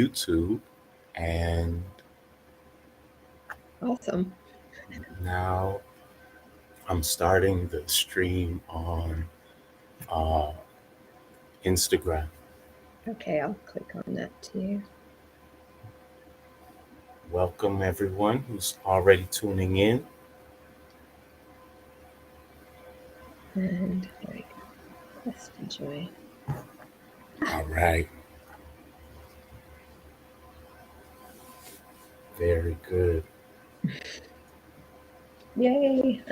YouTube, and Awesome. now I'm starting the stream on uh, Instagram. Okay, I'll click on that too. Welcome everyone who's already tuning in. And there we go. Request to join. All right, very good. Yay.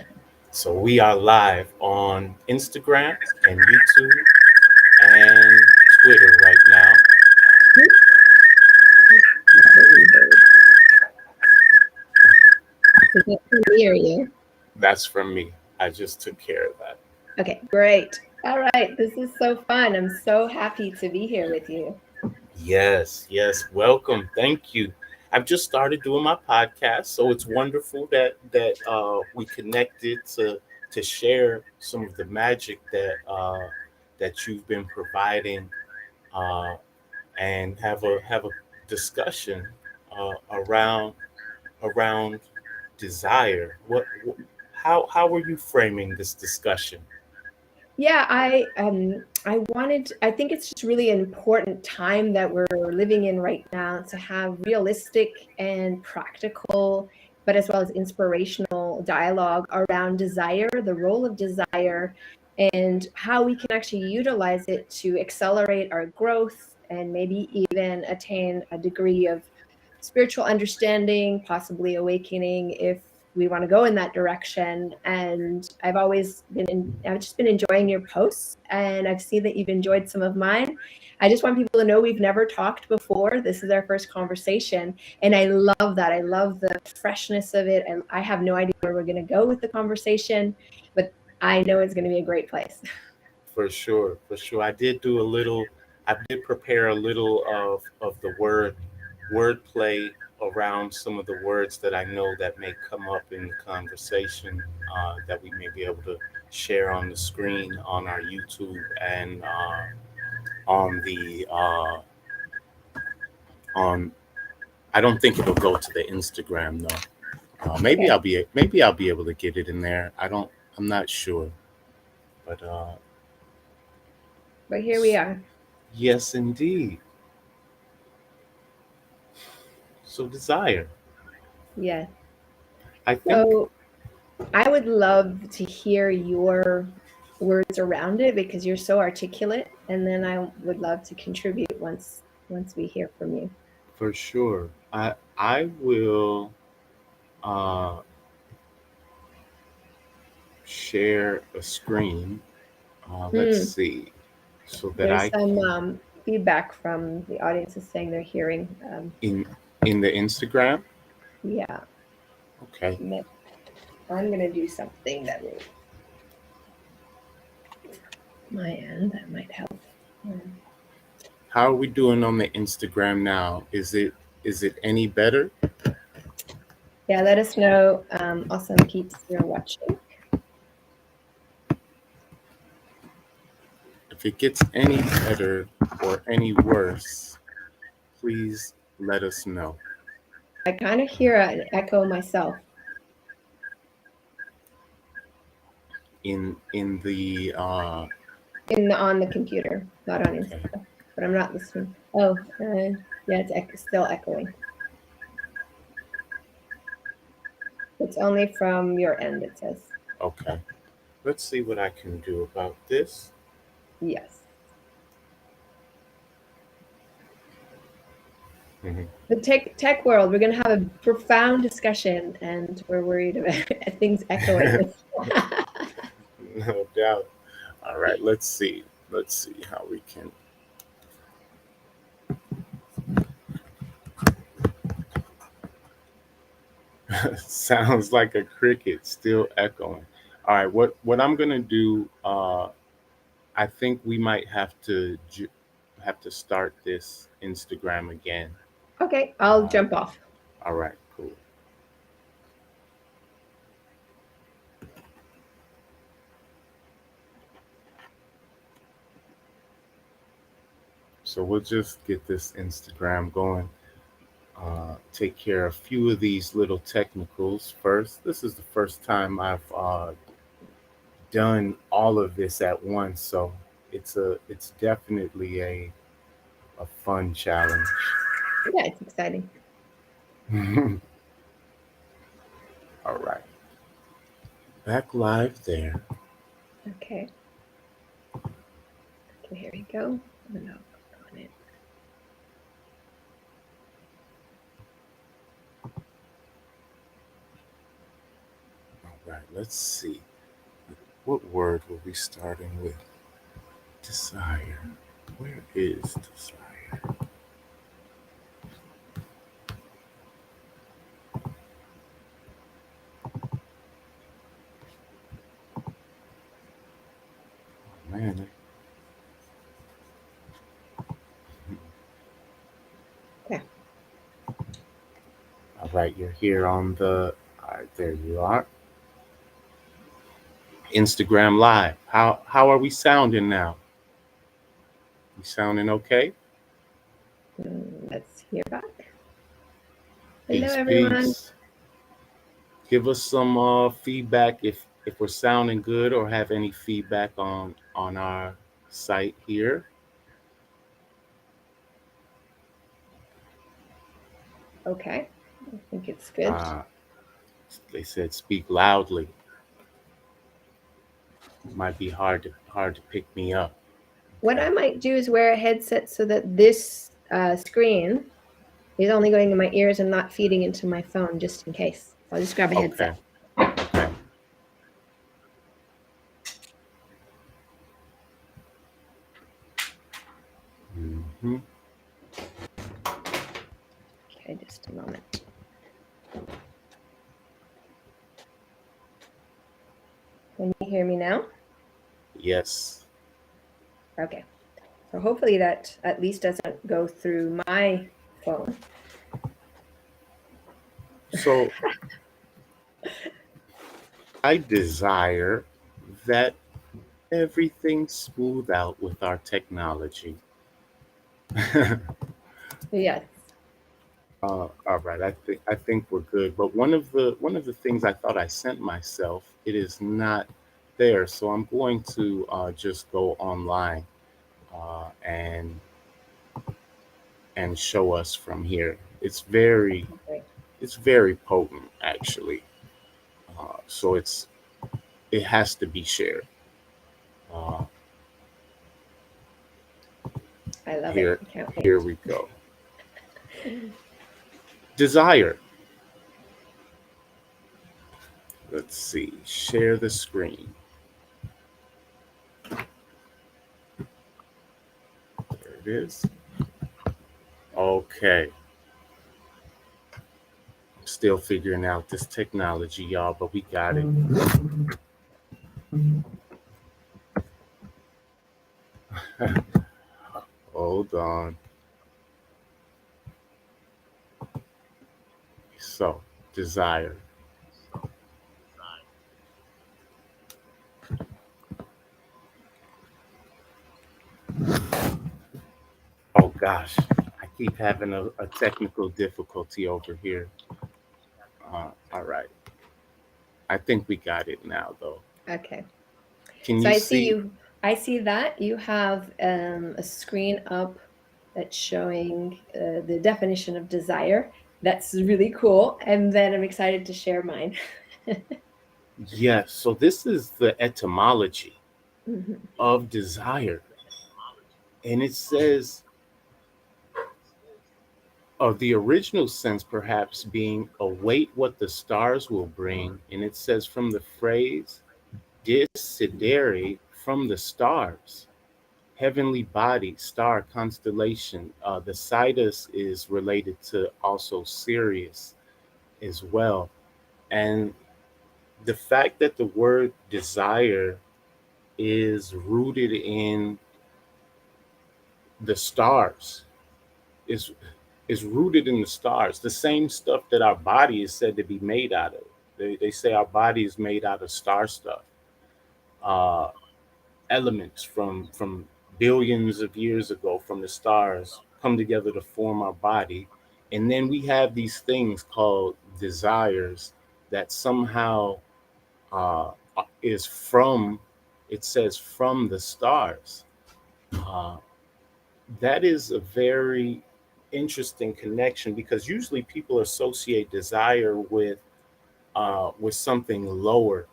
So we are live on Instagram and YouTube and Twitter right now. Another reverb. Is that from me or you? That's from me. I just took care of that. Okay, great. All right, this is so fun. I'm so happy to be here with you. Yes, yes. Welcome. Thank you. I've just started doing my podcast, so it's wonderful that we connected to share some of the magic that you've been providing, uh, and have a discussion around desire. How are you framing this discussion? Yeah, I think it's just really an important time that we're living in right now to have realistic and practical, but as well as inspirational dialogue around desire, the role of desire, and how we can actually utilize it to accelerate our growth and maybe even attain a degree of spiritual understanding, possibly awakening if we want to go in that direction. And I've just been enjoying your posts, and I've seen that you've enjoyed some of mine. I just want people to know we've never talked before. This is our first conversation, and I love that. I love the freshness of it, and I have no idea where we're going to go with the conversation, but I know it's going to be a great place. For sure, for sure. I did do a little. I did prepare a little of the wordplay around some of the words that I know that may come up in the conversation, that we may be able to share on the screen on our YouTube and on the on. I don't think it'll go to the Instagram though. Okay, Maybe I'll be able to get it in there. I don't. I'm not sure, but but here we are. yes, indeed. So desire. Yeah. I think So I would love to hear your words around it because you're so articulate, and then I would love to contribute once we hear from you. for sure. I will uh, share a screen. Let's Hmm. see, so that There's I some can feedback from the audience is saying they're hearing. in the Instagram. Yeah, Okay. I'm gonna do something that will my end that might help. Um, How are we doing on the Instagram now? Is it any better? yeah, let us know. Awesome peeps, you're watching. If it gets any better or any worse, please let us know. I kind of hear an echo myself. In the On the computer, not on okay. Insta, but I'm not listening. Oh, yeah, it's still echoing. It's only from your end, it says. Okay. Let's see what I can do about this. Yes. Mhm. The tech world, we're gonna have a profound discussion, and we're worried about things echoing. No doubt. All right, let's see. Let's see how we can. Sounds like a cricket still echoing. All right, what I'm gonna do? I think we might have to start this Instagram again. Okay, I'll Uh, jump off. all right, cool. So we'll just get this Instagram going. Take care of a few of these little technicals first. This is the first time I've done all of this at once, so it's definitely a fun challenge. Yeah, it's exciting. All right, back live there. Okay. Okay, here we go. Oh, no, on it. All right, let's see. What word will we starting with? Desire. Where is desire? Oh, man. Okay. All right, you're here on the. All right, there you are. Instagram Live. How are we sounding now? We sounding okay? Let's hear back. Hello, Peace, everyone. peace. Give us some feedback if we're sounding good or have any feedback on our site here. Okay. I think it's good. Uh, they said speak loudly. Might be hard to pick me up. What Okay. I might do is wear a headset so that this screen is only going in my ears and not feeding into my phone, just in case. So I'll just grab a Okay. headset. Okay. Hmm. Okay, just a moment. Can you hear me now? Yes. Okay. So hopefully that at least doesn't go through my phone. So I desire that everything smooth out with our technology. Yes. All right, I think we're good. But one of the things I thought I sent myself, it is not there. So I'm going to just go online and show us from here. Okay. It's very potent actually. So it has to be shared. Uh, I love it. here I can't wait. here we go. Desire. Let's see. Share the screen. There it is. Okay. Still figuring out this technology, y'all, but we got it. Hold on. So, desire. Oh gosh, I keep having a technical difficulty over here. All right. I think we got it now, though. Okay. Can So you I see see? you. I see that you have a screen up that's showing the definition of desire. That's really cool. And then I'm excited to share mine. Yes. So, this is the etymology Mhm. of desire. And it says, of the original sense, perhaps being await what the stars will bring. And it says from the phrase desideri, from the stars, heavenly body, star, constellation. The Sidus is related to also Sirius as well. And the fact that the word desire is rooted in the stars is rooted in the stars, the same stuff that our body is said to be made out of. They say our body is made out of star stuff, uh, elements from billions of years ago from the stars come together to form our body. And then we have these things called desires that somehow uh, is from, it says, from the stars. Uh, that is a very interesting connection because usually people associate desire with something lower,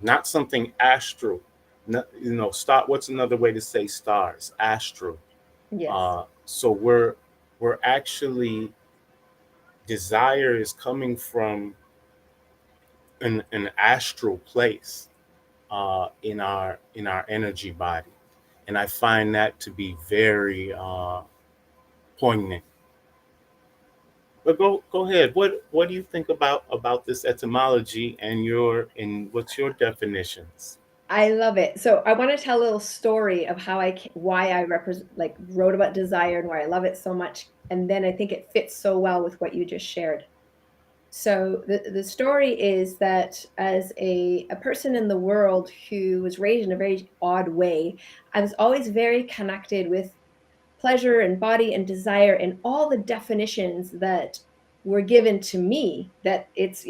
not something astral. No, star. What's another way to say stars? Astral. Yes. So we're actually, desire is coming from an astral place in our energy body, and I find that to be very poignant. But go ahead. What do you think about this etymology and what's your definitions? I love it. So I want to tell a little story of why I represent, like, wrote about desire and why I love it so much. And then I think it fits so well with what you just shared. So the story is that as a person in the world who was raised in a very odd way, I was always very connected with pleasure and body and desire and all the definitions that were given to me, that it's,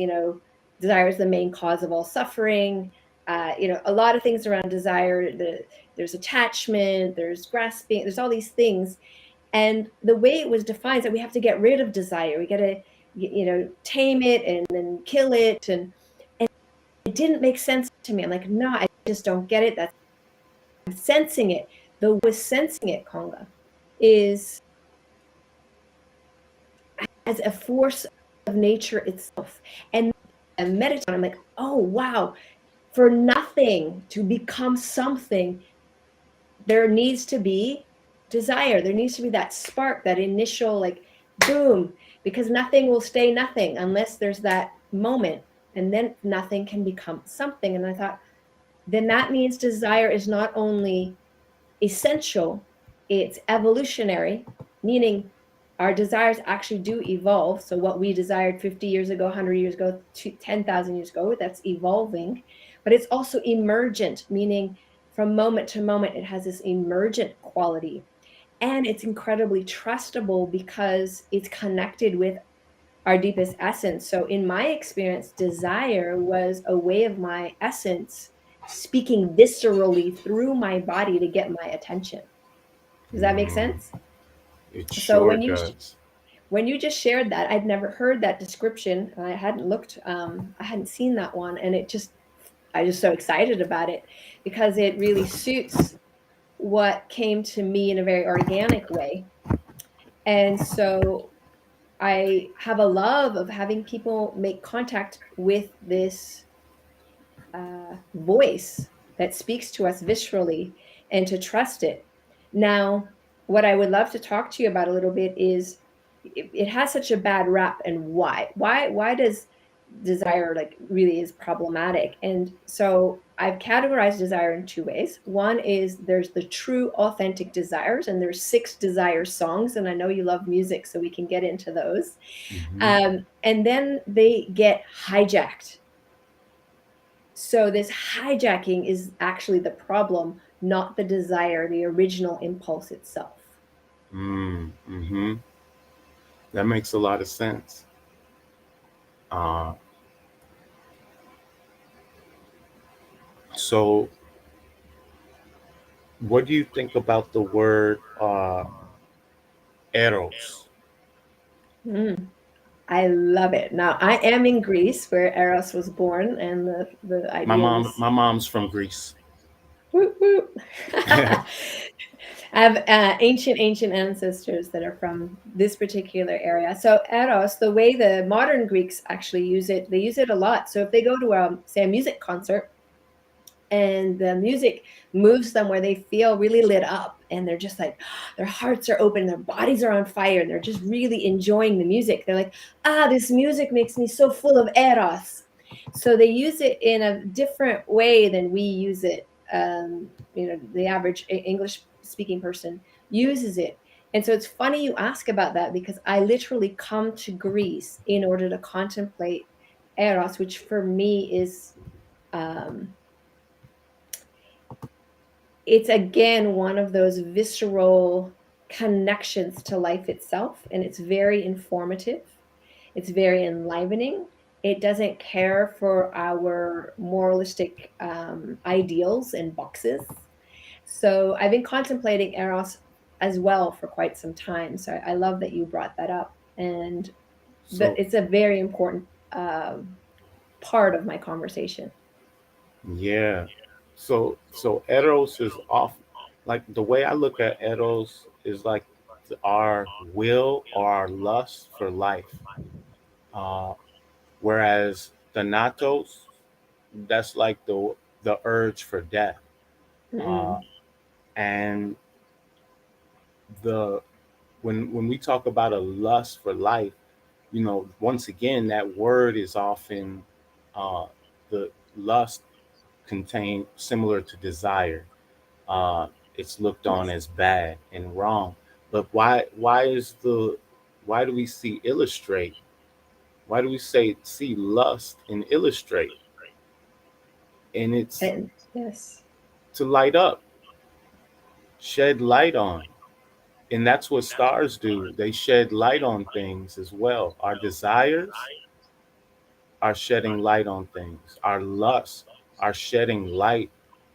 desire is the main cause of all suffering. A lot of things around desire. There's attachment, there's grasping, there's all these things. And the way it was defined is that we have to get rid of desire. We got to, tame it and then kill it. And it didn't make sense to me. I'm like, no, I just don't get it. That's I'm sensing it. The way I was sensing it, Conga, is as a force of nature itself. And meditate on, I'm like, oh wow, for nothing to become something, there needs to be desire. There needs to be that spark, that initial, like, boom, because nothing will stay nothing unless there's that moment, and then nothing can become something. And I thought, then that means desire is not only essential, it's evolutionary, meaning our desires actually do evolve. So what we desired 50 years ago, 100 years ago, 10,000 years ago, that's evolving. But it's also emergent, meaning from moment to moment, it has this emergent quality. And it's incredibly trustable because it's connected with our deepest essence. So in my experience, desire was a way of my essence speaking viscerally through my body to get my attention. Does that make Mm, sense? it So sure does. when you just shared that, I'd never heard that description. I hadn't looked, I hadn't seen that one, and I was so excited about it because it really suits what came to me in a very organic way. And so I have a love of having people make contact with this voice that speaks to us viscerally, and to trust it. Now, what I would love to talk to you about a little bit is it has such a bad rap, and why? Why does desire, like, really is problematic? And so I've categorized desire in two ways. One is there's the true authentic desires, and there's 6 desire songs, and I know you love music, so we can get into those. Hmm. And then they get hijacked. So this hijacking is actually the problem, not the desire, the original impulse itself. Mm-hmm. That makes a lot of sense. Uh, so, what do you think about the word eros? Mm, I love it. Now I am in Greece, where Eros was born, and the My idea mom, was my mom's from Greece. whoop, whoop. I have ancient ancestors that are from this particular area. So Eros, the way the modern Greeks actually use it, they use it a lot. So if they go to say a music concert, and the music moves them where they feel really lit up, and they're just like, their hearts are open, their bodies are on fire, and they're just really enjoying the music. They're like, this music makes me so full of eros. So they use it in a different way than we use it. The average English speaking person uses it. And so it's funny you ask about that, because I literally come to Greece in order to contemplate eros, which for me is um, it's again one of those visceral connections to life itself, and it's very informative, it's very enlivening. It doesn't care for our moralistic ideals and boxes. So I've been contemplating Eros as well for quite some time. So I love that you brought that up, and that So it's a very important part of my conversation. yeah. So Eros is off, like the way I look at Eros is like our will or our lust for life. Uh, Whereas Thanatos, that's like the urge for death. Uh, Mm-mm. and the when we talk about a lust for life, once again that word is often uh, the lust contained similar to desire. Uh, it's looked on Yes. as bad and wrong. But why do we see illustrate? Why do we say see lust and illustrate? And it's And yes. to light up, shed light on. And that's what stars do. They shed light on things as well. Our desires are shedding light on things. Our lusts are shedding light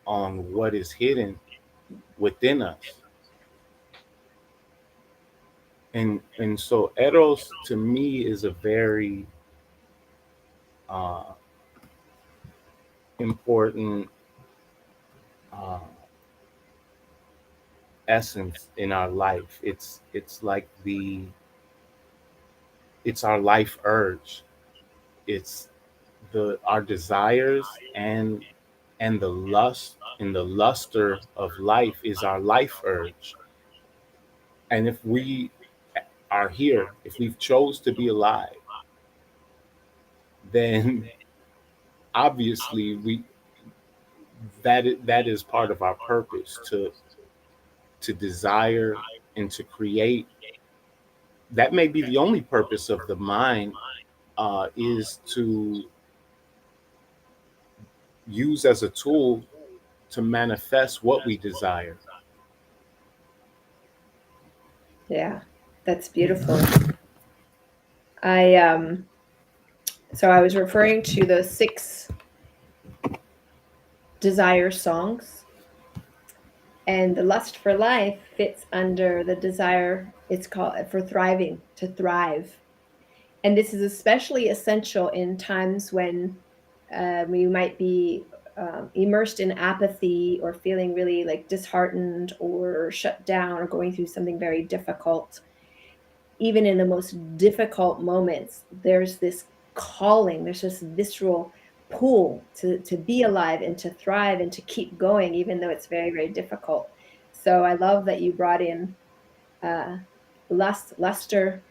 on what is hidden within us. And so Eros to me is a very uh, important uh, essence in our life. It's our life urge. It's the our desires and the lust and the luster of life is our life urge. And if we are here, if we've chose to be alive, then obviously that is part of our purpose to desire and to create. That may be the only purpose of the mind, is to use as a tool to manifest what we desire. Yeah, that's beautiful. I so I was referring to those six desire songs, and the lust for life fits under the desire, it's called for thriving, to thrive. And this is especially essential in times when we might be immersed in apathy or feeling really like disheartened or shut down or going through something very difficult. Even in the most difficult moments, there's this calling, there's this visceral pull to be alive and to thrive and to keep going, even though it's very, very difficult. So I love that you brought in uh, luster,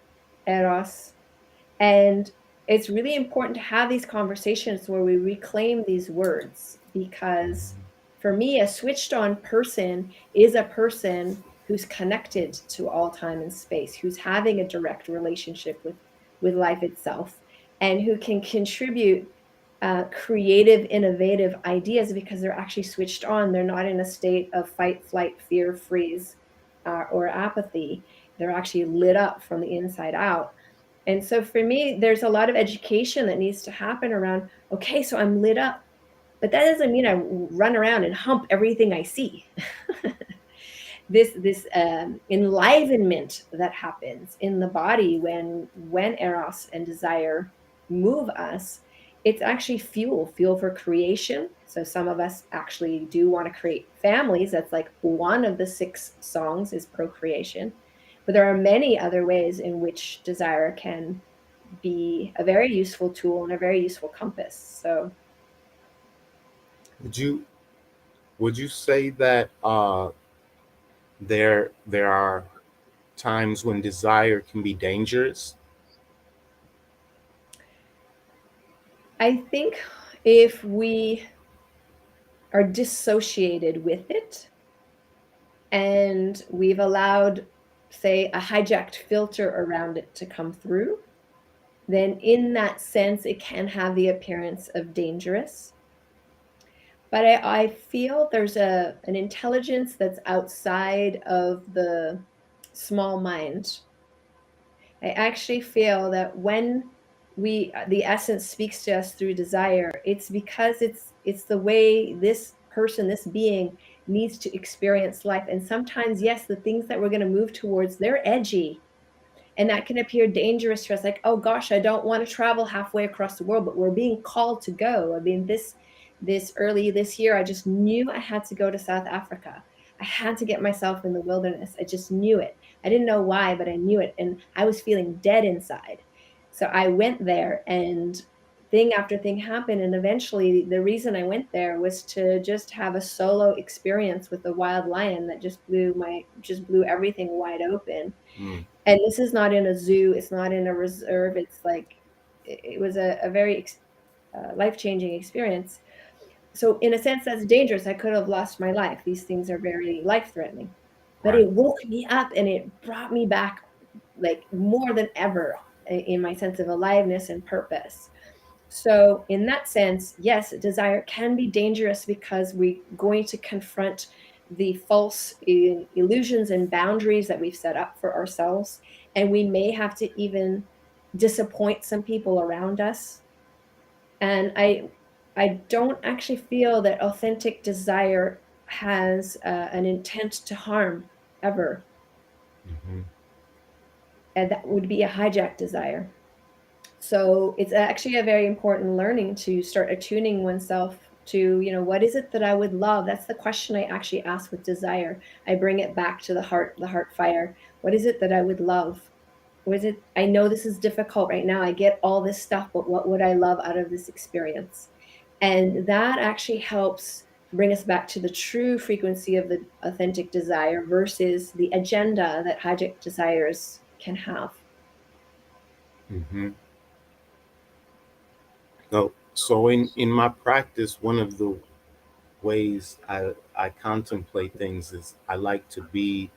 eros, and it's really important to have these conversations where we reclaim these words, because for me, a switched on person is a person who's connected to all time and space, who's having a direct relationship with life itself, and who can contribute creative, innovative ideas because they're actually switched on. They're not in a state of fight, flight, fear, freeze, or apathy. They're actually lit up from the inside out. And so for me, there's a lot of education that needs to happen around, okay, so I'm lit up, but that doesn't mean I run around and hump everything I see. This enlivenment that happens in the body when eros and desire move us, it's actually fuel for creation. So some of us actually do want to create families. That's like one of the six songs is procreation, but there are many other ways in which desire can be a very useful tool and a very useful compass. So Would you would you say that there are times when desire can be dangerous? I think if we are dissociated with it and we've allowed, say, a hijacked filter around it to come through, then in that sense, it can have the appearance of dangerous. But I feel there's an intelligence that's outside of the small mind. I actually feel that when we the essence speaks to us through desire, it's because it's the way this person, this being needs to experience life. And sometimes, yes, the things that we're going to move towards, they're edgy, and that can appear dangerous to us, like, oh gosh, I don't want to travel halfway across the world, but we're being called to go. I mean, this early this year, I just knew I had to go to South Africa. I had to get myself in the wilderness. I just knew it. I didn't know why, but I knew it, and I was feeling dead inside. So I went there, and thing after thing happened, and eventually the reason I went there was to just have a solo experience with a wild lion that just blew everything wide open. Mm. And this is not in a zoo, it's not in a reserve, it's like it was a very life-changing experience. So in a sense, that's dangerous. I could have lost my life. These things are very life-threatening, but Right. it woke me up and it brought me back like more than ever in my sense of aliveness and purpose. So in that sense, yes, desire can be dangerous because we're going to confront the false illusions and boundaries that we've set up for ourselves, and we may have to even disappoint some people around us. And I don't actually feel that authentic desire has an intent to harm ever, Mm-hmm. and that would be a hijacked desire. So it's actually a very important learning to start attuning oneself to, what is it that I would love? That's the question I actually ask with desire. I bring it back to the heart fire. What is it that I would love? What is it? I know this is difficult right now. I get all this stuff, but what would I love out of this experience? And that actually helps bring us back to the true frequency of the authentic desire versus the agenda that hijacked desires can have. Mm-hmm. So in my practice, one of the ways I contemplate things is I like to be,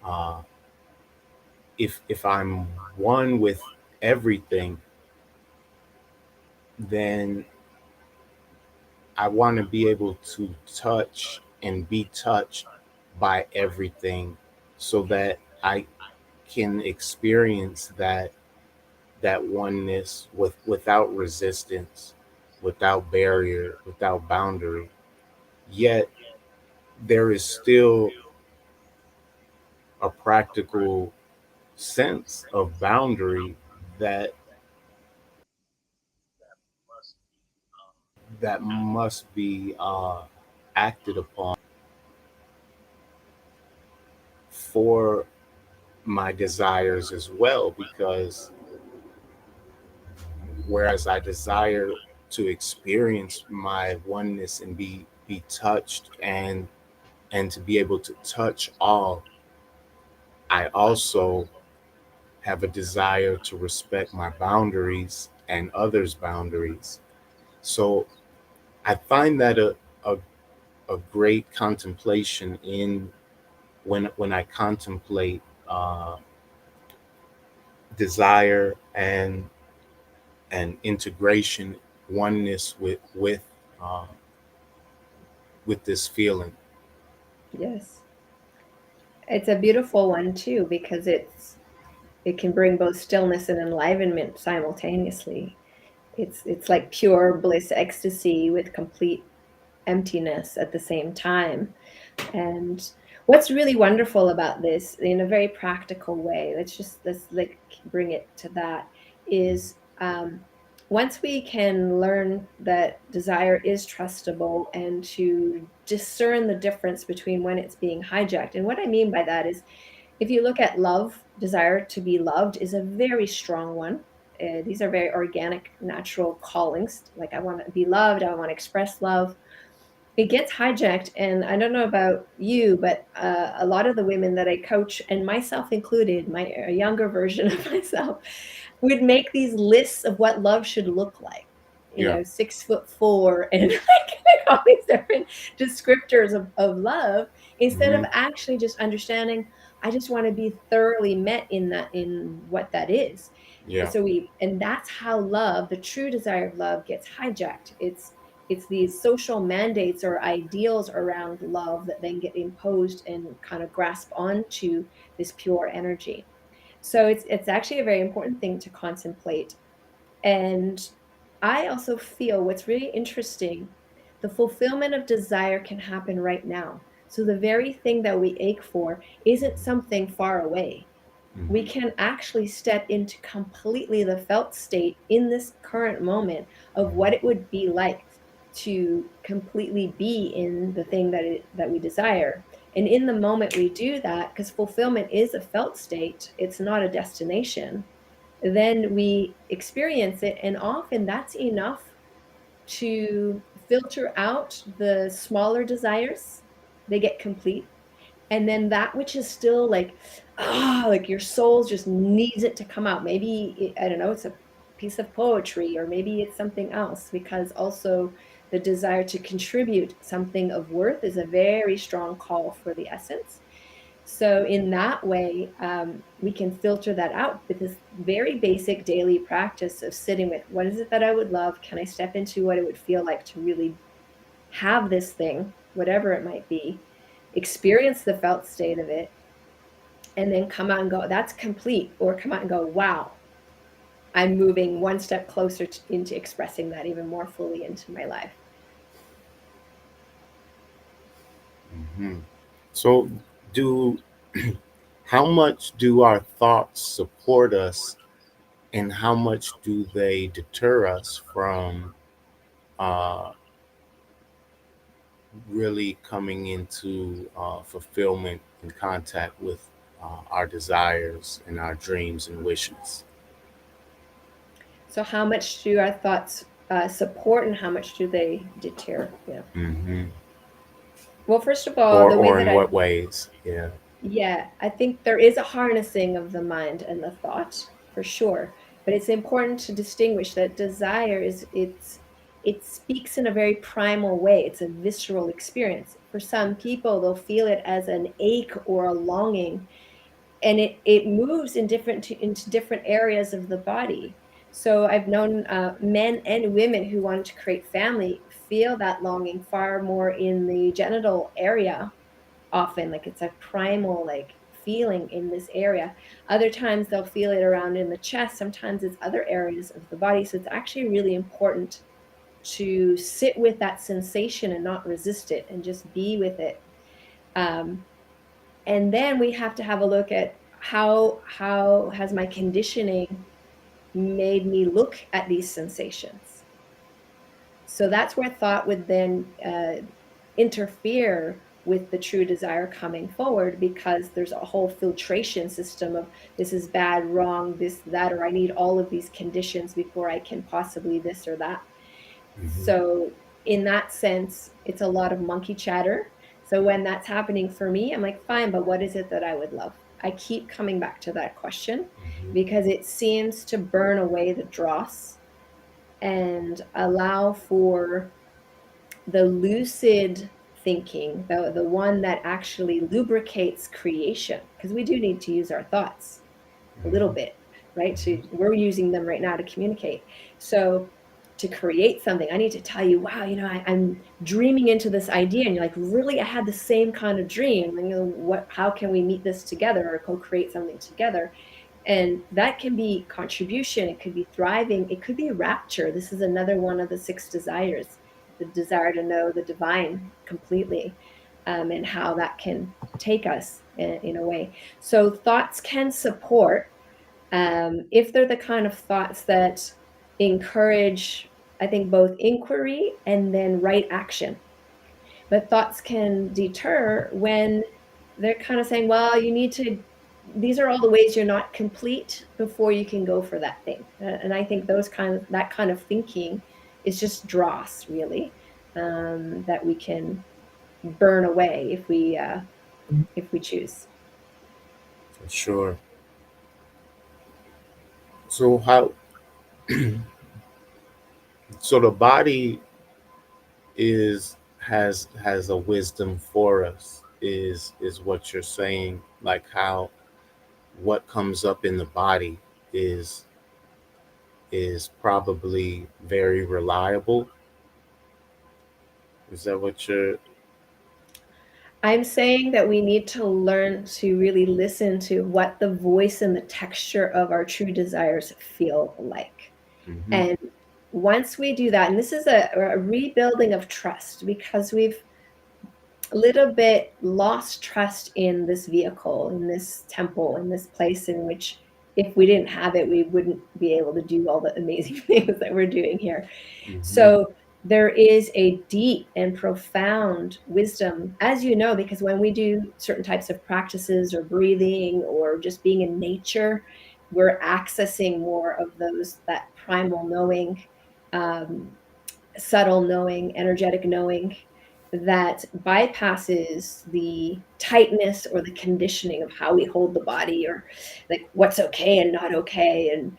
uh, if I'm one with everything, then I want to be able to touch and be touched by everything, so that I can experience that oneness without resistance, without barrier, without boundary. Yet there is still a practical sense of boundary that must be acted upon for my desires as well, because whereas I desire to experience my oneness and be touched, and to be able to touch all, I also have a desire to respect my boundaries and others' boundaries. So I find that a, a great contemplation in when I contemplate desire and integration, oneness uh, with this feeling. Yes. It's a beautiful one too because it can bring both stillness and enlivenment simultaneously. It's like pure bliss ecstasy with complete emptiness at the same time. And what's really wonderful about this in a very practical way, let's like bring it to that, is once we can learn that desire is trustable and to discern the difference between when it's being hijacked. And what I mean by that is if you look at love, desire to be loved is a very strong one. These are very organic, natural callings. Like, I want to be loved, I want to express love. It gets hijacked, and I don't know about you, but a lot of the women that I coach, and myself included, my a younger version of myself, would make these lists of what love should look like. Yeah. 6'4" and like all these different descriptors of love, instead of Hmm. actually just understanding. I just want to be thoroughly met in what that is. Yeah. And that's how love, the true desire of love, gets hijacked. it's these social mandates or ideals around love that then get imposed and kind of grasp onto this pure energy. So it's actually a very important thing to contemplate. And I also feel what's really interesting, the fulfillment of desire can happen right now. So the very thing that we ache for isn't something far away. We Hmm. can actually step into completely the felt state in this current moment of what it would be like to completely be in the thing that we desire. And in the moment we do that, because fulfillment is a felt state, it's not a destination, then we experience it, and often that's enough to filter out the smaller desires. They get complete, and then that which is still like your soul just needs it to come out. Maybe I don't know, it's a piece of poetry, or maybe it's something else, because also the desire to contribute something of worth is a very strong call for the essence. So in that way, we can filter that out with this very basic daily practice of sitting with, what is it that I would love? Can I step into what it would feel like to really have this thing, whatever it might be, experience the felt state of it, and then come out and go, that's complete, or come out and go, wow, I'm moving one step closer into expressing that even more fully into my life. Hmm. So, do how much do our thoughts support us, and how much do they deter us from uh, really coming into fulfillment and contact with our desires and our dreams and wishes? So how much do our thoughts support, and how much do they deter? Yeah. Hmm. Well, first of all, the way Or that in I what ways? Yeah. Yeah, I think there is a harnessing of the mind and the thought for sure, but it's important to distinguish that desire it speaks in a very primal way. It's a visceral experience. For some people, they'll feel it as an ache or a longing, and it moves into different areas of the body. So I've known men and women who want to create family feel that longing far more in the genital area, often, like it's a primal like feeling in this area. Other times they'll feel it around in the chest, sometimes it's other areas of the body. So it's actually really important to sit with that sensation and not resist it and just be with it. um, and then we have to have a look at how has my conditioning made me look at these sensations. So that's where thought would then interfere with the true desire coming forward, because there's a whole filtration system of this is bad, wrong, this, that, or I need all of these conditions before I can possibly this or that. Hmm. So, in that sense, it's a lot of monkey chatter. So, when that's happening for me, I'm like, fine, but what is it that I would love? I keep coming back to that question Hmm. because it seems to burn away the dross and allow for the lucid thinking, the one that actually lubricates creation, because we do need to use our thoughts a little Hmm. bit, right? So we're using them right now to communicate. So to create something, I need to tell you, wow, I'm dreaming into this idea, and you're like, really, I had the same kind of dream, and what? How can we meet this together or co-create something together? And that can be contribution, it could be thriving, it could be rapture. This is another one of the six desires, the desire to know the divine completely, and how that can take us in a way. So thoughts can support, if they're the kind of thoughts that encourage, I think, both inquiry and then right action. But thoughts can deter when they're kind of saying, well, you need to, these are all the ways you're not complete before you can go for that thing. And I think that kind of thinking is just dross, really, that we can burn away if we choose. Sure. So how? So the body is has a wisdom for us. Is what you're saying? Like how what comes up in the body is probably very reliable Is that what you're? I'm saying that we need to learn to really listen to what the voice and the texture of our true desires feel like. Mm-hmm. And once we do that, and this is a rebuilding of trust, because we've a little bit lost trust in this vehicle, in this temple, in this place in which if we didn't have it, we wouldn't be able to do all the amazing things that we're doing here. Mm-hmm. So there is a deep and profound wisdom, as you know, because when we do certain types of practices or breathing or just being in nature, we're accessing more of those, that primal knowing, um, subtle knowing, energetic knowing that bypasses the tightness or the conditioning of how we hold the body, or like what's okay and not okay, and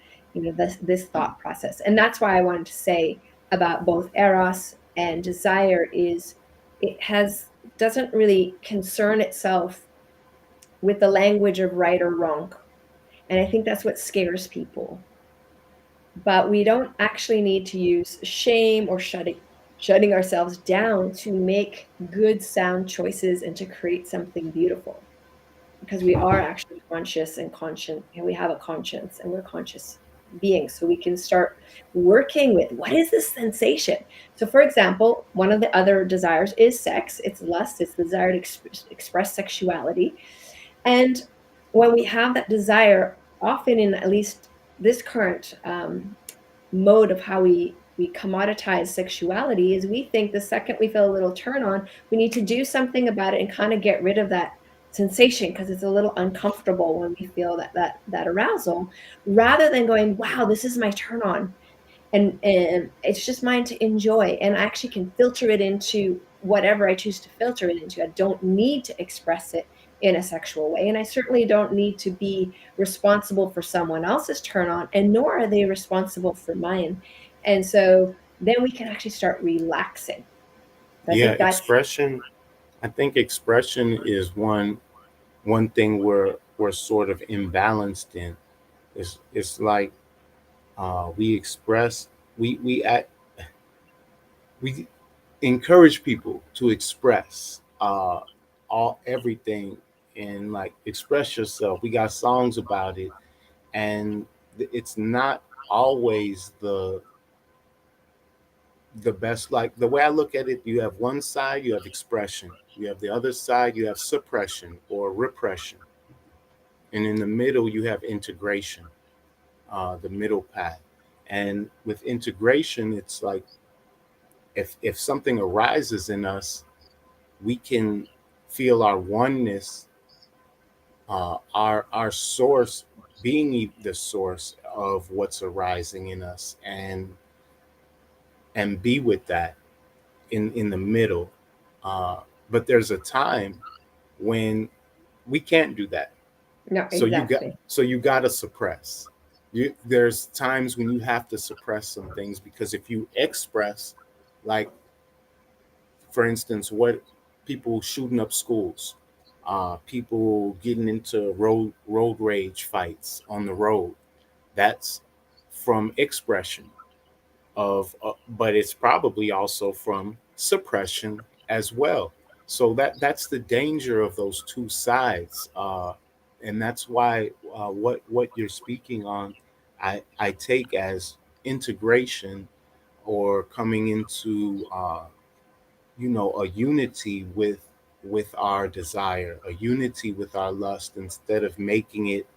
this thought process. And that's why I wanted to say about both eros and desire is it has doesn't really concern itself with the language of right or wrong. And I think that's what scares people, but we don't actually need to use shame or shutting ourselves down to make good sound choices and to create something beautiful, because we are actually conscious and conscient, and we have a conscience and we're conscious beings, so we can start working with what is this sensation. So for example, one of the other desires is sex, it's lust, it's the desire to express sexuality. And when we have that desire, often in at least this current mode of how we commoditize sexuality, is we think the second we feel a little turn on, we need to do something about it and kind of get rid of that sensation because it's a little uncomfortable when we feel that arousal, rather than going, wow, this is my turn on, and it's just mine to enjoy, and I actually can filter it into whatever I choose to filter it into. I don't need to express it in a sexual way, and I certainly don't need to be responsible for someone else's turn on, and nor are they responsible for mine. And so then we can actually start relaxing. I Yeah, think that's expression. I think expression is one thing we're sort of imbalanced in. It's like we express we act we encourage people to express all everything and like express yourself. We got songs about it, and it's not always the best. Like the way I look at it, you have one side, you have expression, you have the other side, you have suppression or repression, and in the middle you have integration, the middle path. And with integration, it's like if something arises in us, we can feel our oneness, our source being the source of what's arising in us, and be with that in the middle. Uh, but there's a time when we can't do that. no, So exactly. you got to suppress. There's times when you have to suppress some things because if you express, like for instance, what people shooting up schools, people getting into road rage fights on the road, that's from expression of, but it's probably also from suppression as well. So that's the danger of those two sides, and that's why what you're speaking on, I take as integration or coming into a unity with our desire, a unity with our lust, instead of making it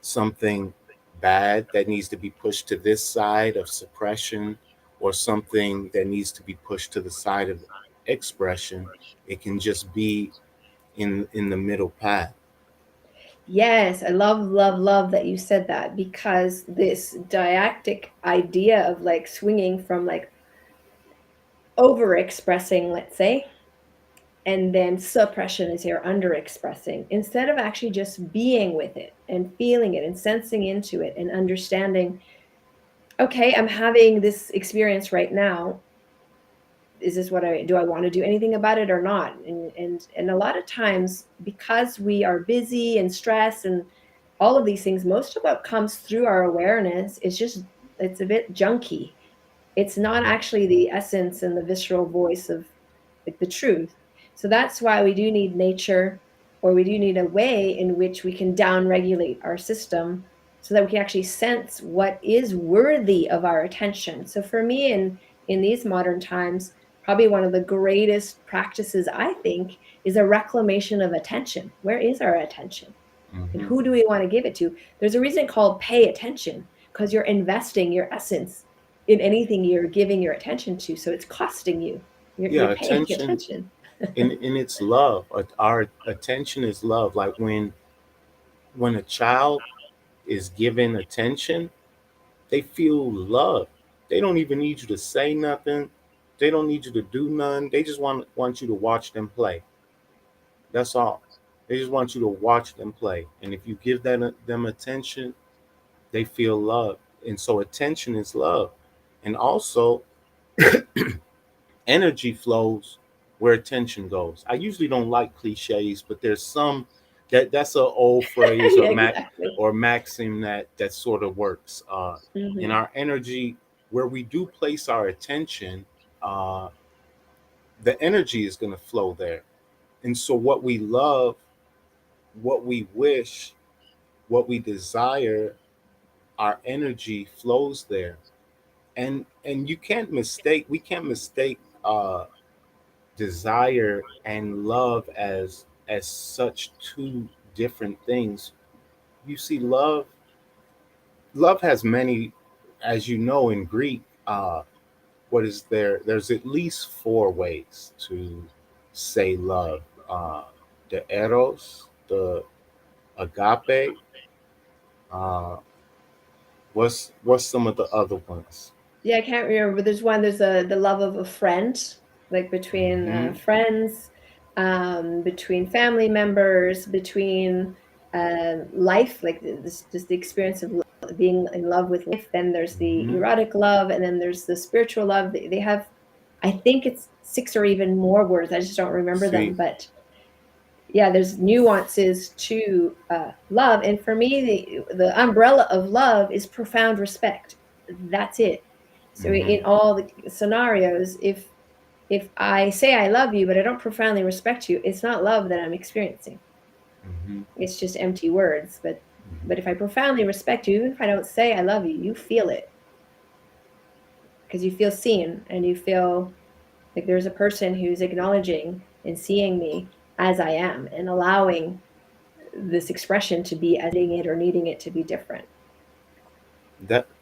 something bad that needs to be pushed to this side of suppression or something that needs to be pushed to the side of expression. It can just be in the middle path. Yes, I love that you said that, because this dialectic idea of like swinging from like over expressing, let's say, and then suppression is here, under expressing, instead of actually just being with it and feeling it and sensing into it and understanding, okay, I'm having this experience right now, is this what I want to do anything about it or not? And a lot of times, because we are busy and stressed and all of these things, most of what comes through our awareness is just, it's a bit junky. It's not actually the essence and the visceral voice of like the truth. So that's why we do need nature, or we do need a way in which we can down regulate our system so that we can actually sense what is worthy of our attention. So for me, in these modern times, probably one of the greatest practices, I think, is a reclamation of attention. Where is our attention? And Hmm. who do we want to give it to? There's a reason called pay attention, because you're investing your essence in anything you're giving your attention to. So it's costing you. You're Yeah, paying attention attention. in its love. Our attention is love. Like when a child is given attention, they feel love. They don't even need you to say nothing. They don't need you to do nothing. They just want you to watch them play. That's all. They just want you to watch them play. And if you give them attention, they feel love. And so attention is love. And also energy flows where attention goes. I usually don't like cliches, but there's some that's an old phrase Yeah, exactly. or maxim that sort of works. In Hmm. our energy, where we do place our attention, uh, the energy is going to flow there. And so, what we love, what we wish, what we desire, our energy flows there. And you can't mistake. We can't mistake. Desire and love as such two different things. You see, love has many, as you know, in Greek. What is there? There's at least four ways to say love. Uh, the Eros, the agape. Uh, what's some of the other ones? Yeah, I can't remember, but there's one. There's the love of a friend, like between Hmm. friends, between family members, between life, like this, just the experience of being in love with life. Then there's the Hmm. erotic love, and then there's the spiritual love. They have, I think it's six or even more words. I just don't remember See. them, but yeah, there's nuances to love. And for me, the umbrella of love is profound respect. That's it. So Hmm. in all the scenarios, if I say I love you but I don't profoundly respect you, it's not love that I'm experiencing. Hmm. It's just empty words. But if I profoundly respect you, even if I don't say I love you, you feel it, because you feel seen, and you feel like there's a person who's acknowledging and seeing me as I am, and allowing this expression to be as it or needing it to be different.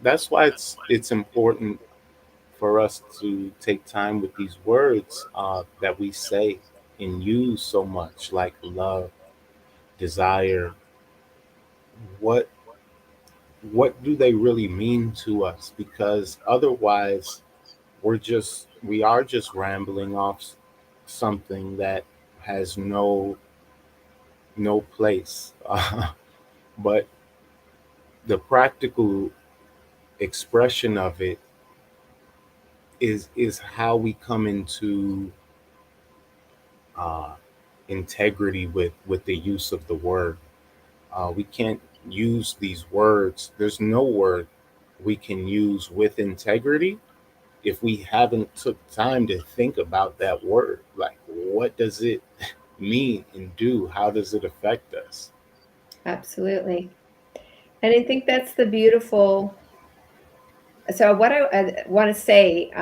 That's why it's important for us to take time with these words that we say and use so much, like love, desire. What what do they really mean to us? Because otherwise, we are just rambling off something that has no place. But the practical expression of it is how we come into uh, integrity with the use of the word. We can't use these words. There's no word we can use with integrity if we haven't took time to think about that word. Like, what does it mean and do? How does it affect us? Absolutely. And I think that's the beautiful. So what I want to say,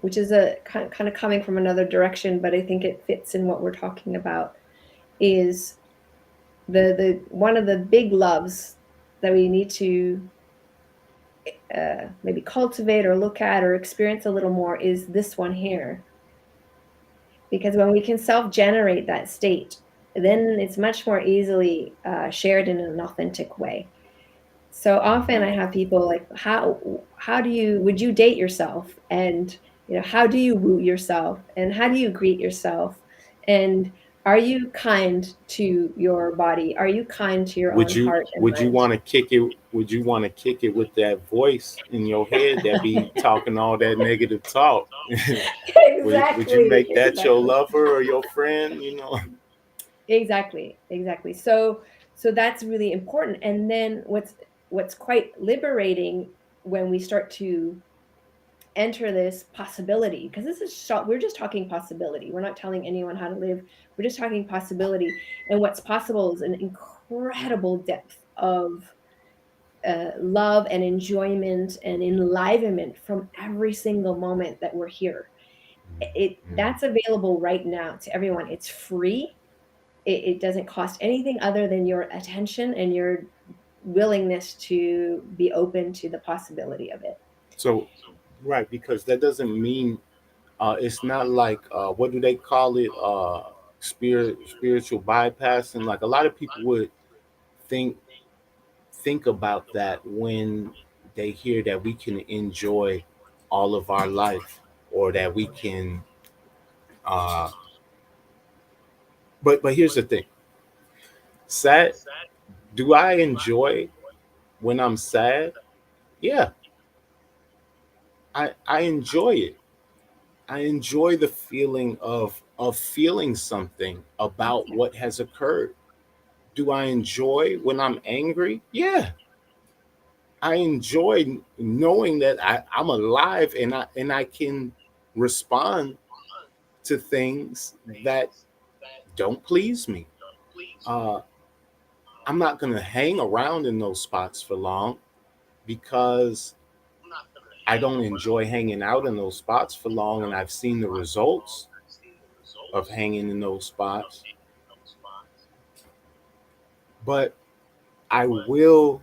which is a kind of coming from another direction, but I think it fits in what we're talking about, is the one of the big loves that we need to maybe cultivate or look at or experience a little more is this one here. Because when we can self-generate that state, then it's much more easily shared in an authentic way. So often I Mhm. have people like, how do you, would you date yourself? And how do you woo yourself? And how do you greet yourself? And are you kind to your body? Are you kind to your Would own you heart and would you mind? want to kick it? Would you want to kick it with that voice in your head that be talking all that negative talk? Would you Exactly, make that your exactly. lover or your friend? You know. Exactly. So that's really important. And then what's quite liberating when we start to enter this possibility, because this is we're just talking possibility. We're not telling anyone how to live. We're just talking possibility, and what's possible is an incredible depth of love and enjoyment and enlivenment from every single moment that we're here. Mhm. That's available right now to everyone. It's free. It doesn't cost anything other than your attention and your willingness to be open to the possibility of it. So, right, because that doesn't mean it's not like what do they call it? Spiritual bypassing. Like a lot of people would think think about that when they hear that we can enjoy all of our life, or that we can. Uh, but here's the thing: sad. Do I enjoy when I'm sad? Yeah, I enjoy it. I enjoy the feeling of feeling something about what has occurred. Do I enjoy when I'm angry? Yeah, I enjoy knowing that I'm alive, and I can respond to things that don't please me. Uh, I'm not going to hang around in those spots for long, because I don't enjoy hanging out in those spots for long, and I've seen the results of hanging in those spots. But I will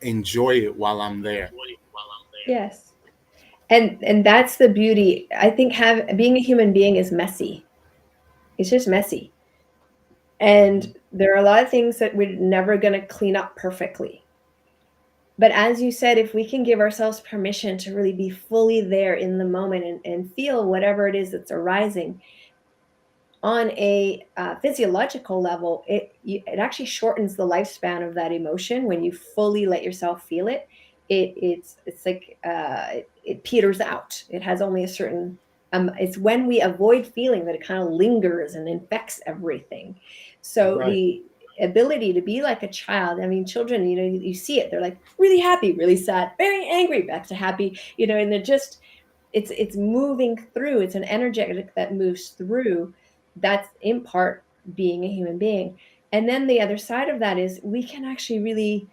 enjoy it while I'm there. Yes. And that's the beauty. I think being a human being is messy. It's just messy. And Mhm. there are a lot of things that we're never going to clean up perfectly. But as you said, if we can give ourselves permission to really be fully there in the moment and feel whatever it is that's arising, on a physiological level, it actually shortens the lifespan of that emotion when you fully let yourself feel it. It's like it peters out. It has only a certain. It's when we avoid feeling that it kind of lingers and infects everything. So Right. the ability to be like a child. I mean, children, you see it. They're like really happy, really sad, very angry, back to happy. And they're just it's moving through. It's an energetic that moves through. That's in part being a human being. And then the other side of that is we can actually really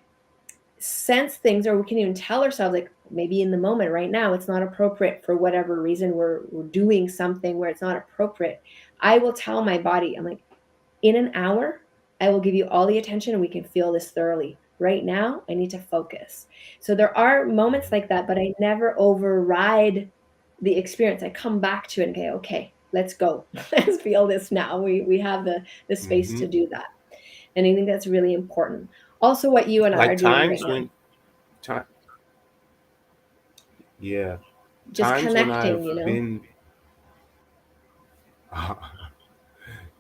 sense things, or we can even tell ourselves, like, maybe in the moment right now it's not appropriate for whatever reason. We're doing something where it's not appropriate. I will tell my body, I'm like, in an hour, I will give you all the attention and we can feel this thoroughly. Right now, I need to focus. So there are moments like that, but I never override the experience. I come back to it and go, okay, let's go. Let's feel this now. We have the space Hmm. to do that. And I think that's really important. Also, what you and I Like are doing right times now, when, time, yeah, just times when connecting, I've been,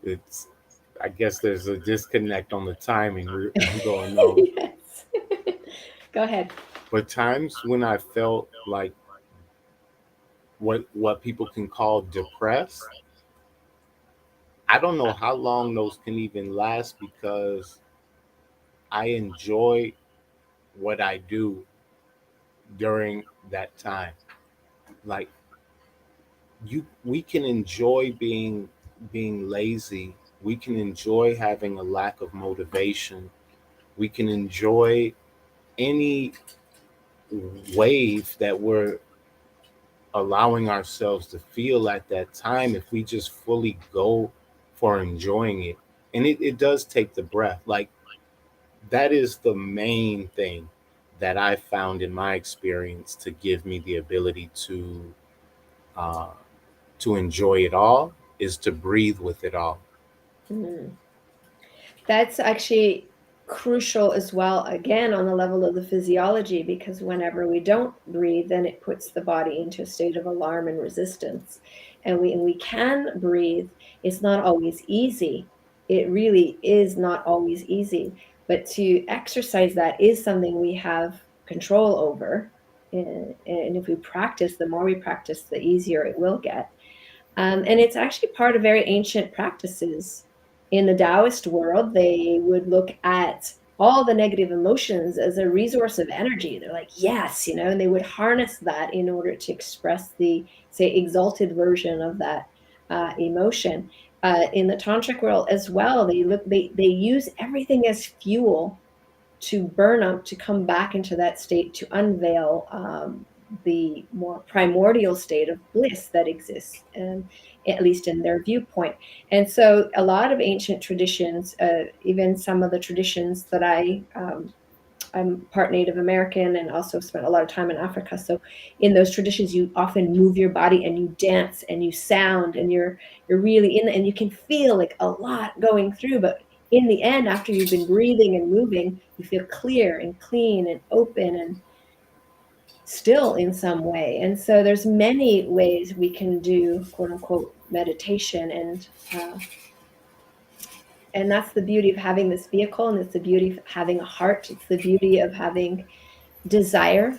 it's, I guess there's a disconnect on the timing going on. Yes. Go ahead. But times when I felt like what people can call depressed, I don't know how long those can even last, because I enjoy what I do during that time. Like, we can enjoy being lazy. We can enjoy having a lack of motivation. We can enjoy any wave that we're allowing ourselves to feel at that time, if we just fully go for enjoying it. And it does take the breath. Like, that is the main thing that I found in my experience to give me the ability uh, to enjoy it all, is to breathe with it all. Mm. That's actually crucial as well, again, on the level of the physiology, because whenever we don't breathe, then it puts the body into a state of alarm and resistance. And we can breathe. It's not always easy. It really is not always easy. But to exercise that is something we have control over. And if we practice, the more we practice, the easier it will get. And it's actually part of very ancient practices. In the Taoist world, they would look at all the negative emotions as a resource of energy. They're like, yes, and they would harness that in order to express the, say, exalted version of that emotion. In the tantric world as well, they use everything as fuel to burn up, to come back into that state, to unveil the more primordial state of bliss that exists, at least in their viewpoint. And so, a lot of ancient traditions, even some of the traditions that I'm part Native American and also spent a lot of time in Africa. So in those traditions, you often move your body and you dance and you sound and you're really in, and you can feel like a lot going through. But in the end, after you've been breathing and moving, you feel clear and clean and open and still in some way. And so there's many ways we can do quote unquote meditation, and that's the beauty of having this vehicle, and it's the beauty of having a heart. It's the beauty of having desire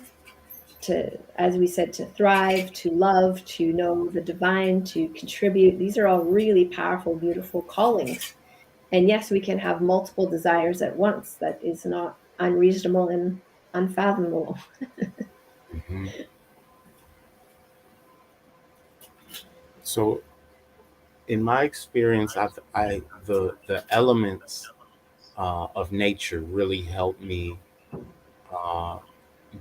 to, as we said, to thrive, to love, to know the divine, to contribute. These are all really powerful, beautiful callings. And yes, we can have multiple desires at once. That is not unreasonable and unfathomable. Hmm. So, in my experience, the elements of nature really help me uh,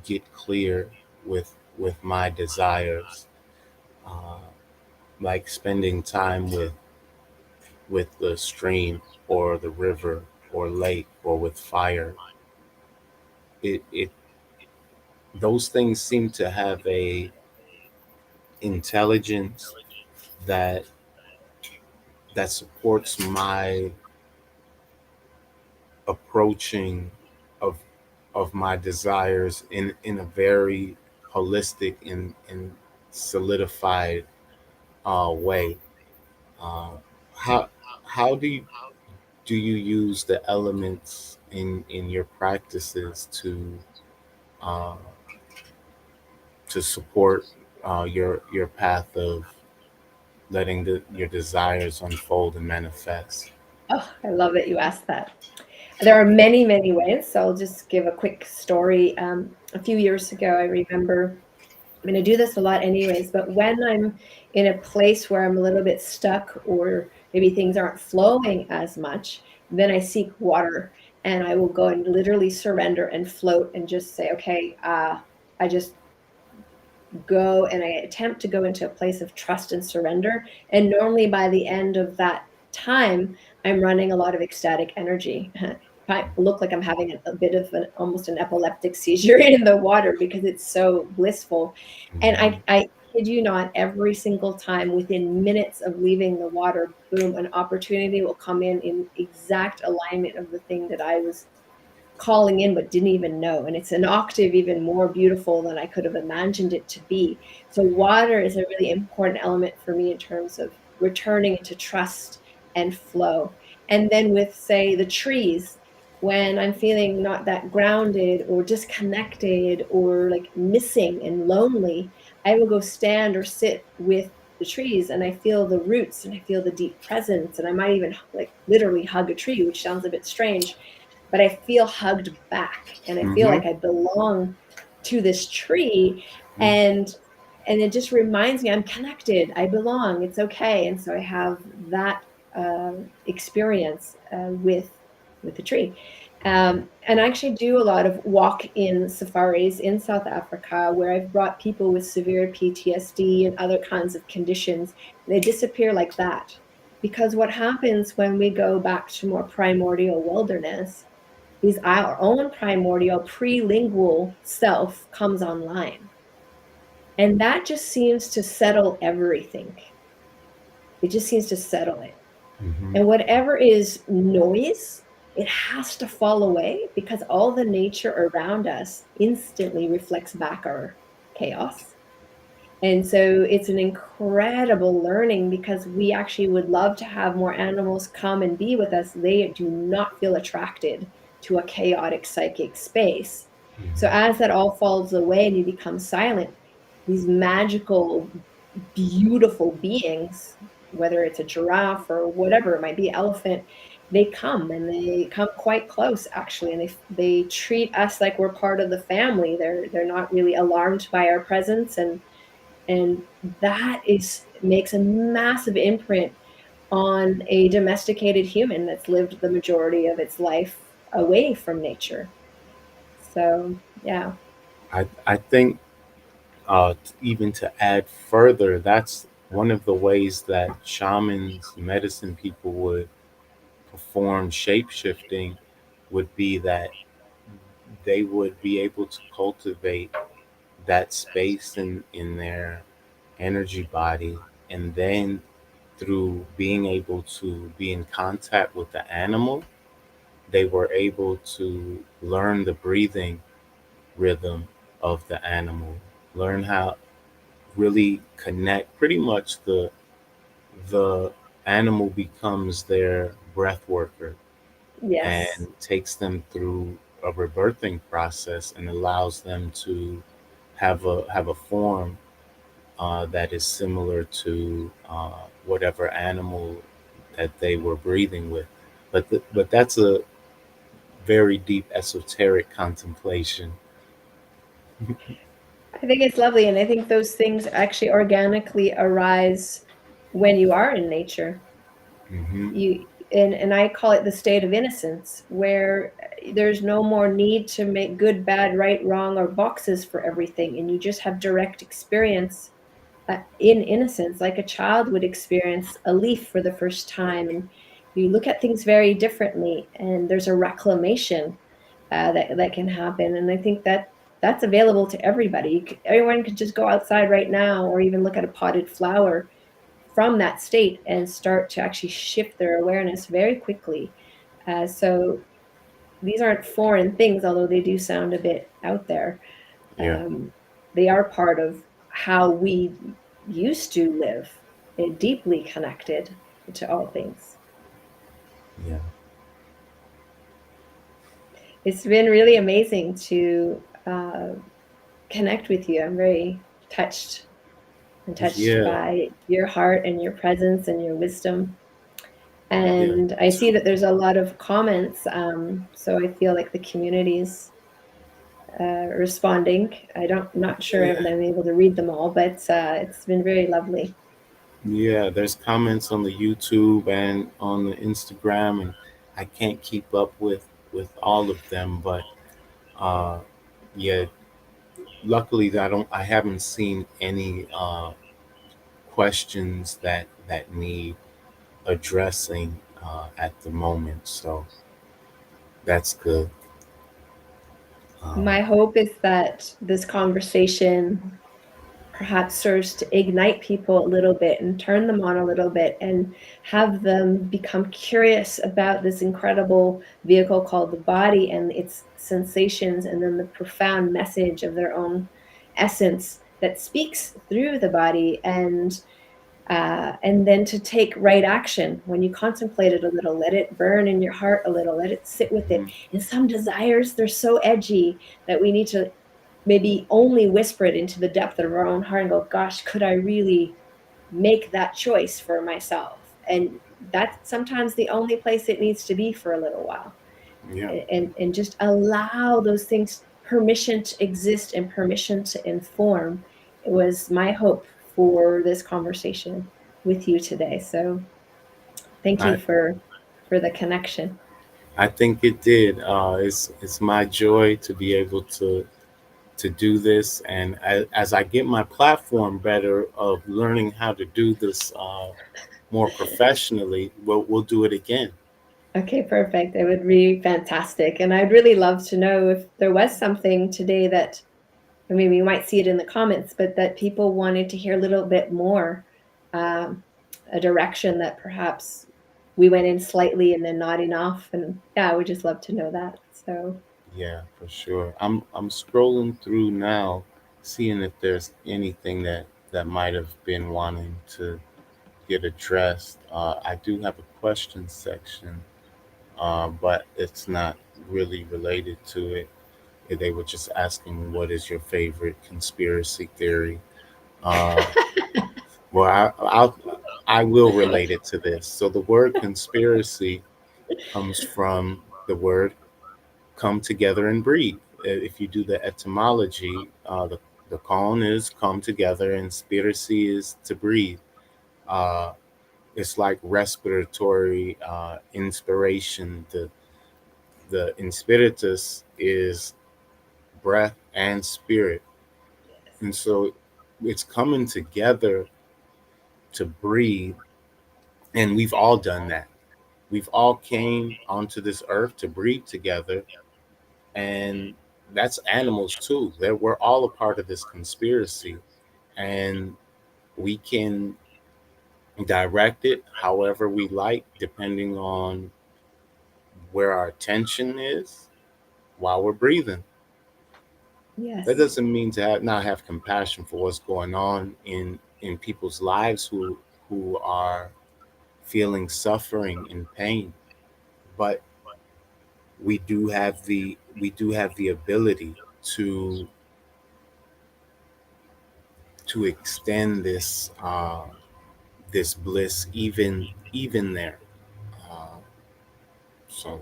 get clear with my desires, uh, like spending time with the stream or the river or lake or with fire. It those things seem to have a intelligence that supports my approaching of my desires in a very holistic and solidified way. Uh, how do you use the elements in your practices uh, to support your path of letting your desires unfold and manifest? Oh, I love that you asked that. There are many, many ways. So I'll just give a quick story. A few years ago, I remember, I mean, I do this a lot anyways, but when I'm in a place where I'm a little bit stuck or maybe things aren't flowing as much, then I seek water, and I will go and literally surrender and float and just say, okay, I just go and I attempt to go into a place of trust and surrender. And normally by the end of that time, I'm running a lot of ecstatic energy. I look like I'm having a bit of almost an epileptic seizure in the water because it's so blissful. And Hmm. I kid you not, every single time within minutes of leaving the water, boom, an opportunity will come in exact alignment of the thing that I was calling in but didn't even know. And it's an octave even more beautiful than I could have imagined it to be. So, water is a really important element for me in terms of returning into trust and flow. And then, with, say, the trees, when I'm feeling not that grounded or disconnected or like missing and lonely, I will go stand or sit with the trees and I feel the roots and I feel the deep presence. And I might even like literally hug a tree, which sounds a bit strange, but I feel hugged back and I feel Hmm. like I belong to this tree. And it just reminds me I'm connected, I belong, it's okay. And so I have that experience with the tree. And I actually do a lot of walk in safaris in South Africa where I've brought people with severe PTSD and other kinds of conditions. They disappear like that. Because what happens when we go back to more primordial wilderness is our own primordial prelingual self comes online. And that just seems to settle everything. It just seems to settle it. Hmm. And whatever is noise, it has to fall away because all the nature around us instantly reflects back our chaos. And so it's an incredible learning because we actually would love to have more animals come and be with us. They do not feel attracted to a chaotic psychic space. So Hmm. as that all falls away and you become silent, these magical, beautiful beings, whether it's a giraffe or whatever it might be, elephant, they come, and they come quite close actually, and they treat us like we're part of the family. They're not really alarmed by our presence, and that is makes a massive imprint on a domesticated human that's lived the majority of its life away from nature. So yeah. I think even to add further, that's one of the ways that shamans, medicine people would perform shape shifting would be that they would be able to cultivate that space in their energy body, and then through being able to be in contact with the animal, they were able to learn the breathing rhythm of the animal, learn how really connect. Pretty much the animal becomes their breath worker Yes. and takes them through a rebirthing process and allows them to have a form that is similar to whatever animal that they were breathing with. But that's a very deep esoteric contemplation. I think it's lovely, and I think those things actually organically arise when you are in nature. Hmm. You and I call it the state of innocence, where there's no more need to make good, bad, right, wrong, or boxes for everything, and you just have direct experience in innocence, like a child would experience a leaf for the first time, and you look at things very differently, and there's a reclamation that can happen, and I think that that's available to everybody. Everyone could just go outside right now, or even look at a potted flower from that state and start to actually shift their awareness very quickly. So these aren't foreign things, although they do sound a bit out there. Yeah, Um, they are part of how we used to live, deeply connected to all things. yeah, It's been really amazing to connect with you. I'm very touched and touched yeah, by your heart and your presence and your wisdom. yeah. And I see that there's a lot of comments. So I feel like the community's responding. I don't not sure Yeah, if I'm able to read them all, but it's been very lovely. yeah. There's comments on the YouTube and on the Instagram, and I can't keep up with all of them, but uh, yeah. Luckily, I haven't seen any questions that need addressing at the moment, so that's good. Um, My hope is that this conversation perhaps serves to ignite people a little bit and turn them on a little bit and have them become curious about this incredible vehicle called the body and its sensations, and then the profound message of their own essence that speaks through the body, and then to take right action when you contemplate it a little, let it burn in your heart a little, let it sit with it. mhm, And some desires, they're so edgy that we need to maybe only whisper it into the depth of our own heart and go, gosh, could I really make that choice for myself? And that's sometimes the only place it needs to be for a little while. yeah, And just allow those things permission to exist and permission to inform. It was my hope for this conversation with you today. So thank I you for the connection. I think it did. It's my joy to be able to do this, and as I get my platform better of learning how to do this more professionally, we'll do it again. Okay, perfect. It would be fantastic. And I'd really love to know if there was something today that, I mean, we might see it in the comments, but that people wanted to hear a little bit more, um, a direction that perhaps we went in slightly and then not enough. And yeah, I would just love to know that. So, Yeah, for sure. I'm scrolling through now, seeing if there's anything that might have been wanting to get addressed. I do have a question section, but it's not really related to it. They were just asking, "What is your favorite conspiracy theory?" Uh, well, I will relate it to this. So the word conspiracy. comes from the word come together and breathe. If you do the etymology, the con is come together and spiracy is to breathe. Uh, it's like respiratory inspiration. The inspiritus is breath and spirit, and so it's coming together to breathe. And we've all done that. We've all came onto this earth to breathe together, and that's animals too. We're all a part of this conspiracy, and we can direct it however we like, depending on where our attention is while we're breathing. That Yes. doesn't mean to not have compassion for what's going on in people's lives who are feeling suffering and pain, but we do have the ability to to extend this bliss even there. Uh, so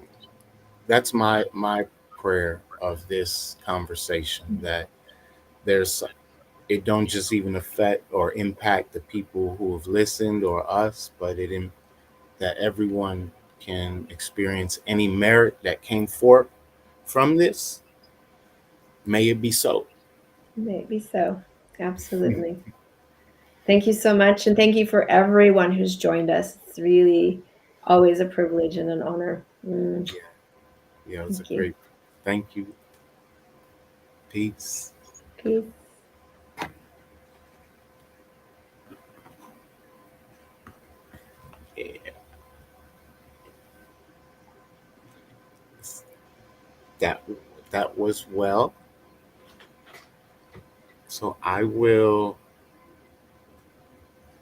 that's my prayer of this conversation, that there's it don't just even affect or impact the people who have listened or us, but that everyone can experience any merit that came forth from this. May it be so. Maybe so. Absolutely. Thank you so much. And thank you for everyone who's joined us. It's really always a privilege and an honor. Yeah, it's a Thank you. great. Thank you. Peace. Peace. Yeah, that that was well. So I will.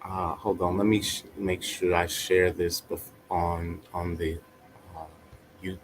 Hold on. Let me make sure I share this on the YouTube.